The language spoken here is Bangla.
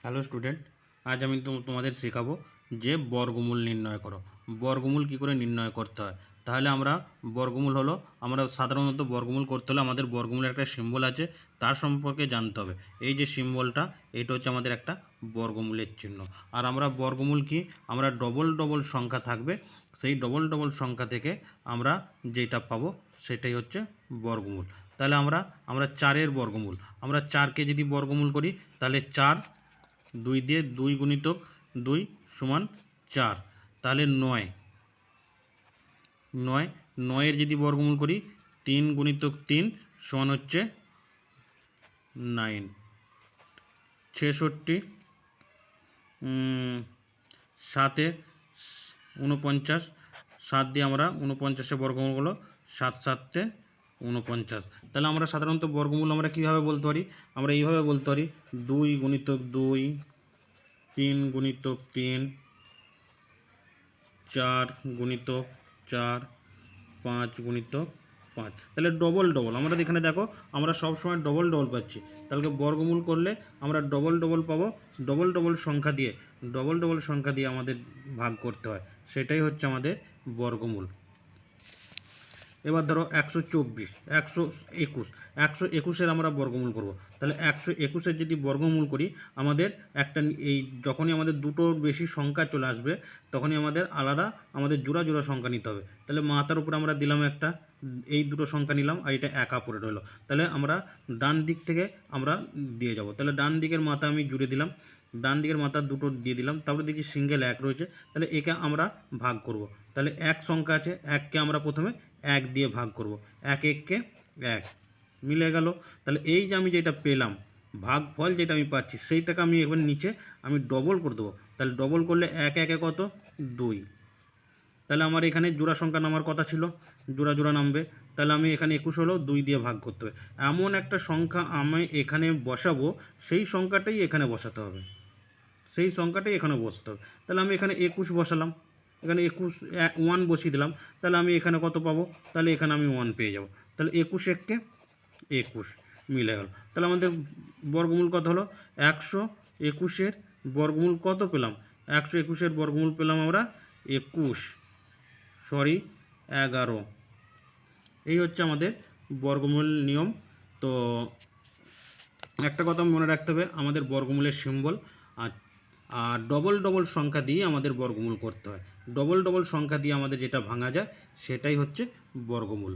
হ্যালো স্টুডেন্ট, আজ আমি তোমাদের শেখাবো যে বর্গমূল নির্ণয় করো। বর্গমূল কি করে নির্ণয় করতে হয়। তাহলে বর্গমূল হলো আমরা সাধারণত বর্গমূল করতে হলে আমাদের বর্গমূলের একটা সিম্বল আছে, তার সম্পর্কে জানতে হবে। এই যে সিম্বলটা, এটা হচ্ছে আমাদের একটা বর্গমূলের চিহ্ন। আর আমরা বর্গমূল কি, আমরা ডবল ডবল সংখ্যা থাকবে, সেই ডবল ডবল সংখ্যা থেকে আমরা যেটা পাবো সেটাই হচ্ছে বর্গমূল। তাহলে আমরা 4-এর বর্গমূল, আমরা 4কে যদি বর্গমূল করি তাহলে 4 2 দিয়ে 2 গুণিতক 2 সমান 4, তাহলে 9 9 9-এর যদি বর্গমূল করি 3 গুণিতক 3 সমান হচ্ছে 9। 66 7-এ 49, 7 দিয়ে আমরা 49-এর বর্গমূল হলো 7 7-এ 49। তাহলে আমরা সাধারণত বর্গমূল আমরা কীভাবে বলতে পারি, আমরা এইভাবে বলতে পারি 2 গুণিতক 2, 3 গুণিতক 3, 4 গুণিতক 4, 5 গুণিতক 5। তাহলে ডবল ডবল আমরা এখানে দেখো, আমরা সবসময় ডবল ডবল পাচ্ছি। তাহলে বর্গমূল করলে আমরা ডবল ডবল পাবো। ডবল ডবল সংখ্যা দিয়ে আমাদের ভাগ করতে হয়, সেটাই হচ্ছে আমাদের বর্গমূল। এবার ধরো 124, 121, 121-এর আমরা বর্গমূল করব। তাহলে 121-এর যদি বর্গমূল করি আমাদের যখনই আমাদের দুটোর বেশি সংখ্যা চলে আসবে তখনই আমাদের জোড়া জোড়া সংখ্যা নিতে হবে। তাহলে মাথার উপরে আমরা দিলাম একটা, এই দুটো সংখ্যা নিলাম আর এটা একা পড়ে রইলো। তাহলে আমরা ডান দিক থেকে আমরা দিয়ে যাব। তাহলে ডান দিকের মাথা আমি জুড়ে দিলাম, ডান দিকের মাথা দুটো দিয়ে দিলাম, তারপরে দেখি সিঙ্গেল 1 রয়েছে, তাহলে একে আমরা ভাগ করব। তাহলে 1 সংখ্যা আছে, 1কে আমরা প্রথমে 1 দিয়ে ভাগ করব, 1 1কে 1 মিলে গেল। তাহলে এই যে আমি যেটা পেলাম ভাগফল, যেটা আমি পাচ্ছি সেইটাকে আমি এবার নিচে আমি ডবল করে দেবো। তাহলে ডবল করলে 1 1 কত 2। তাহলে আমার এখানে জোড়া সংখ্যা নামার কথা ছিল, জোড়া জোড়া নামবে। তাহলে আমি এখানে 21 হলো 2 দিয়ে ভাগ করতে হবে। এমন একটা সংখ্যা আমি এখানে বসাবো, সেই সংখ্যাটাই এখানে বসাতে হবে, তাহলে আমি এখানে 21 বসালাম, এখানে 1 বসিয়ে দিলাম। তাহলে আমি এখানে কত পাবো, তাহলে এখানে আমি 1 পেয়ে যাব। তাহলে 21 1কে 21 মিলে গেল। তাহলে আমাদের বর্গমূল কত হলো, 121-এর বর্গমূল কত পেলাম, 121-এর বর্গমূল পেলাম আমরা 11। এই হচ্ছে আমাদের বর্গমূল নিয়ম। তো একটা কথা মনে রাখতে হবে, আমাদের বর্গমূলের সিম্বল আর ডবল ডবল সংখ্যা দিয়ে আমাদের বর্গমূল করতে হয়। ডবল ডবল সংখ্যা দিয়ে আমাদের যেটা ভাঙা যায় সেটাই হচ্ছে বর্গমূল।